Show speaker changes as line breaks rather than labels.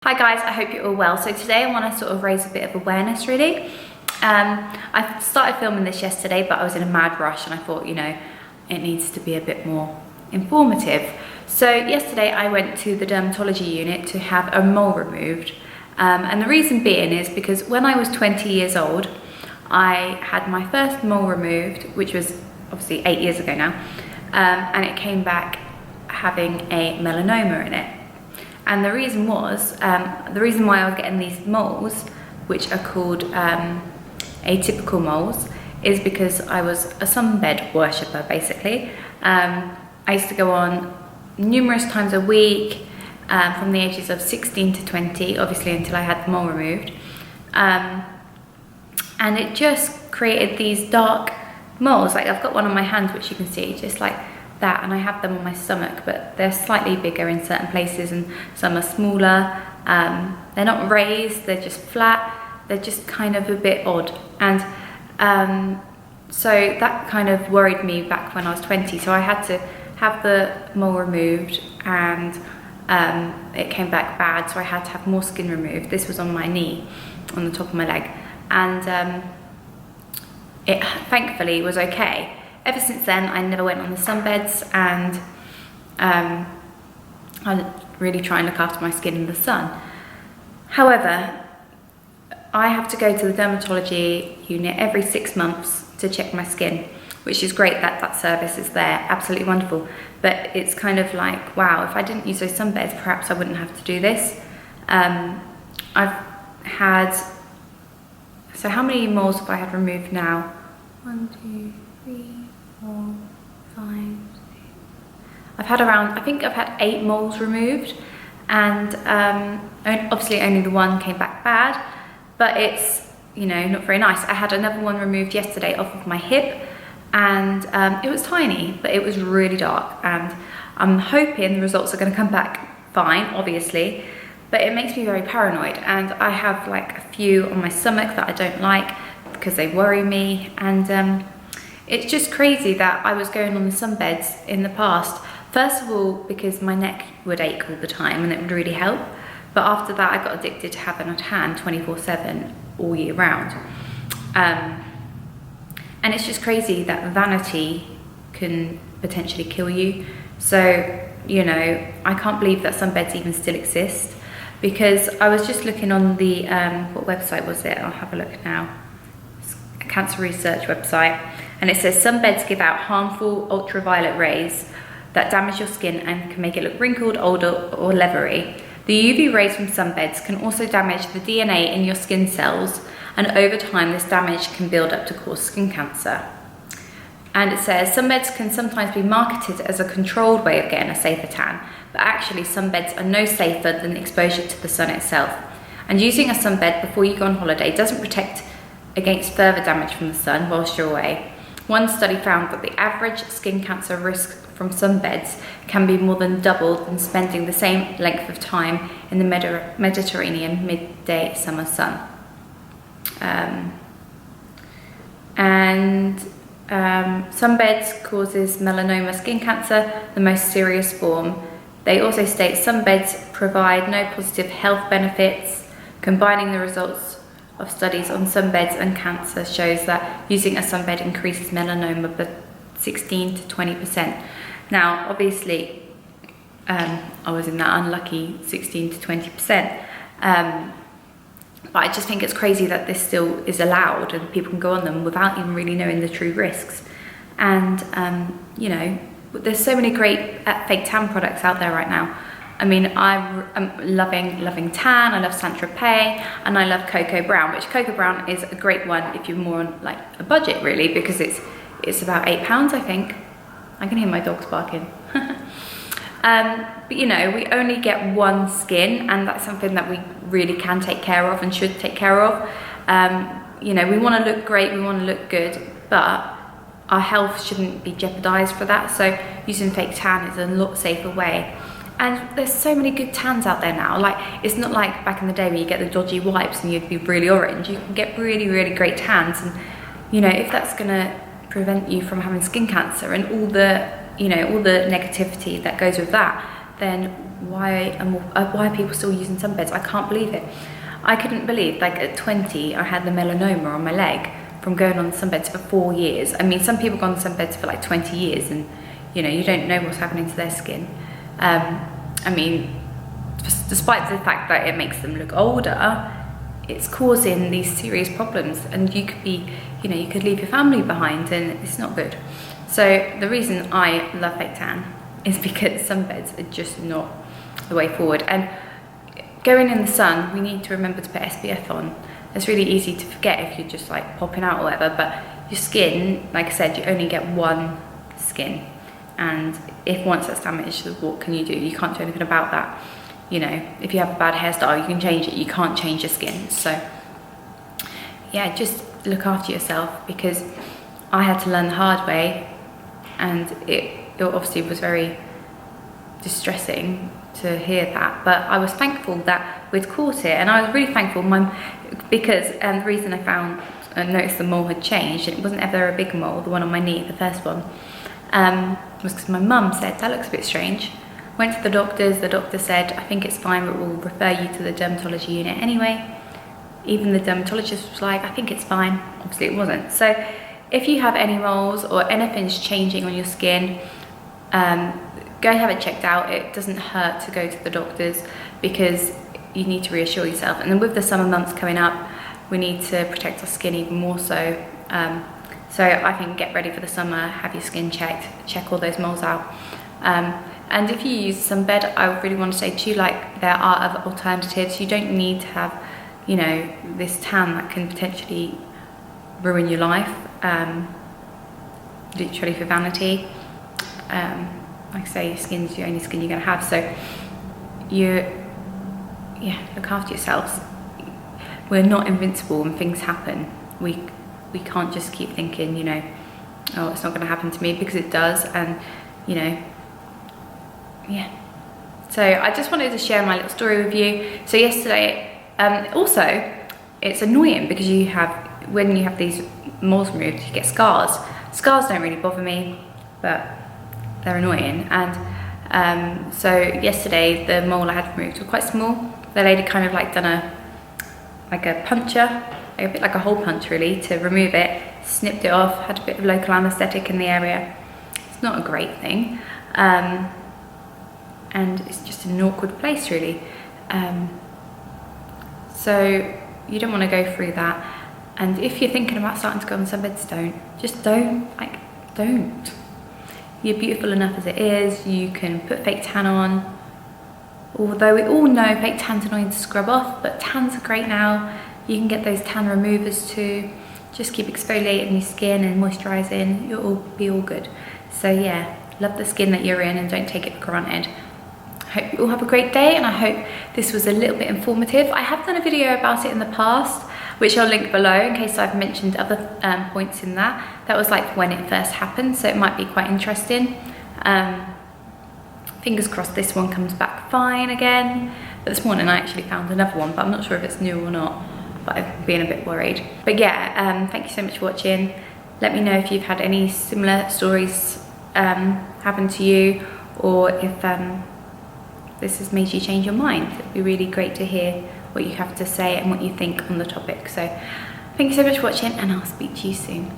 Hi guys, I hope you're all well. So today I want to sort of raise a bit of awareness really. I started filming this yesterday, but I was in a mad rush and I thought, you know, it needs to be a bit more informative. So yesterday I went to the dermatology unit to have a mole removed. And the reason being is because when I was 20 years old, I had my first mole removed, which was obviously 8 years ago now. And it came back having a melanoma in it. And the reason was, the reason why I was getting these moles, which are called atypical moles, is because I was a sunbed worshipper basically. I used to go on numerous times a week from the ages of 16 to 20, obviously until I had the mole removed. And it just created these dark moles. Like I've got one on my hand, which you can see, just like that, and I have them on my stomach, but they're slightly bigger in certain places and some are smaller. They're not raised, they're just flat, they're just kind of a bit odd. And so that kind of worried me back when I was 20, so I had to have the mole removed, and it came back bad, so I had to have more skin removed. This was on my knee, on the top of my leg, and it thankfully was okay. Ever since then, I never went on the sunbeds, and I really try and look after my skin in the sun. However, I have to go to the dermatology unit every 6 months to check my skin, which is great that that service is there, absolutely wonderful. But it's kind of like, wow, if I didn't use those sunbeds, perhaps I wouldn't have to do this. I've had, so how many moles have I had removed now? 1, 2, 3, 4, 5, 6. I've had around, I think I've had 8 moles removed, and obviously only the one came back bad, but it's, you know, not very nice. I had another one removed yesterday off of my hip, and it was tiny, but it was really dark, and I'm hoping the results are going to come back fine, obviously, but it makes me very paranoid, and I have like a few on my stomach that I don't like because they worry me, and it's just crazy that I was going on the sunbeds in the past. First of all, because my neck would ache all the time and it would really help, but after that I got addicted to having a tan 24/7 all year round. And it's just crazy that vanity can potentially kill you. So, you know, I can't believe that sunbeds even still exist, because I was just looking on the, what website was it? I'll have a look now. It's a cancer research website. And it says sunbeds give out harmful ultraviolet rays that damage your skin and can make it look wrinkled, older, or leathery. The UV rays from sunbeds can also damage the DNA in your skin cells, and over time this damage can build up to cause skin cancer. And it says sunbeds can sometimes be marketed as a controlled way of getting a safer tan, but actually sunbeds are no safer than exposure to the sun itself. And using a sunbed before you go on holiday doesn't protect against further damage from the sun whilst you're away. One study found that the average skin cancer risk from sunbeds can be more than double than spending the same length of time in the Mediterranean midday summer sun. Sunbeds causes melanoma skin cancer, the most serious form. They also state sunbeds provide no positive health benefits. Combining the results of studies on sunbeds and cancer shows that using a sunbed increases melanoma by 16 to 20%. Now, obviously, I was in that unlucky 16 to 20%. But I just think it's crazy that this still is allowed and people can go on them without even really knowing the true risks. And, you know, there's so many great fake tan products out there right now. I mean, I'm loving tan, I love Saint-Tropez, and I love Cocoa Brown, which Cocoa Brown is a great one if you're more on like a budget really, because it's about £8, I think. I can hear my dogs barking. But you know, we only get one skin, and that's something that we really can take care of and should take care of. You know, we want to look great, we want to look good, but our health shouldn't be jeopardized for that. So using fake tan is a lot safer way. And there's so many good tans out there now. Like, it's not like back in the day when you get the dodgy wipes and you'd be really orange. You can get really, really great tans. And, you know, if that's gonna prevent you from having skin cancer and all the, you know, all the negativity that goes with that, then why are people still using sunbeds? I can't believe it. I couldn't believe, like at 20, I had the melanoma on my leg from going on sunbeds for 4 years. I mean, some people go on sunbeds for like 20 years and, you know, you don't know what's happening to their skin. I mean, despite the fact that it makes them look older, it's causing these serious problems, and you could be, you know, you could leave your family behind, and it's not good. So the reason I love fake tan is because sunbeds are just not the way forward. And going in the sun, we need to remember to put SPF on. It's really easy to forget if you're just like popping out or whatever, but your skin, like I said, you only get one skin, and if once that's damaged, what can you do? You can't do anything about that. You know, if you have a bad hairstyle, you can change it, you can't change your skin. So yeah, just look after yourself, because I had to learn the hard way, and it obviously was very distressing to hear that, but I was thankful that we'd caught it, and I was really thankful because the reason I noticed the mole had changed, and it wasn't ever a big mole, the one on my knee, the first one, was because my mum said, that looks a bit strange. Went to the doctor said, I think it's fine, but we'll refer you to the dermatology unit anyway. Even the dermatologist was like, I think it's fine. Obviously it wasn't. So if you have any moles or anything's changing on your skin, go have it checked out. It doesn't hurt to go to the doctors, because you need to reassure yourself. And then with the summer months coming up, we need to protect our skin even more so. So I think get ready for the summer, have your skin checked, check all those moles out. And if you use sunbed, I really want to say to you, like, there are other alternatives. You don't need to have, you know, this tan that can potentially ruin your life, literally for vanity. Like I say, your skin's the only skin you're going to have, so look after yourselves. We're not invincible when things happen. We can't just keep thinking, you know, oh, it's not going to happen to me, because it does. And, you know, yeah. So I just wanted to share my little story with you. So yesterday, also, it's annoying because when you have these moles removed, you get scars. Scars don't really bother me, but they're annoying. And so yesterday, the mole I had removed was quite small. The lady kind of like done a puncture, a bit like a hole punch really, to remove it, snipped it off, had a bit of local anaesthetic in the area. It's not a great thing. And it's just an awkward place really. So you don't want to go through that. And if you're thinking about starting to go on sunbeds, don't. You're beautiful enough as it is. You can put fake tan on. Although we all know fake tan's annoying to scrub off, but tans are great now. You can get those tan removers too. Just keep exfoliating your skin and moisturising. You'll be all good. So yeah, love the skin that you're in and don't take it for granted. I hope you all have a great day, and I hope this was a little bit informative. I have done a video about it in the past, which I'll link below in case I've mentioned other points in that. That was like when it first happened, so it might be quite interesting. Fingers crossed this one comes back fine again. But this morning I actually found another one, but I'm not sure if it's new or not, but I've been a bit worried. But yeah, thank you so much for watching. Let me know if you've had any similar stories happen to you, or if this has made you change your mind. It'd be really great to hear what you have to say and what you think on the topic. So thank you so much for watching, and I'll speak to you soon.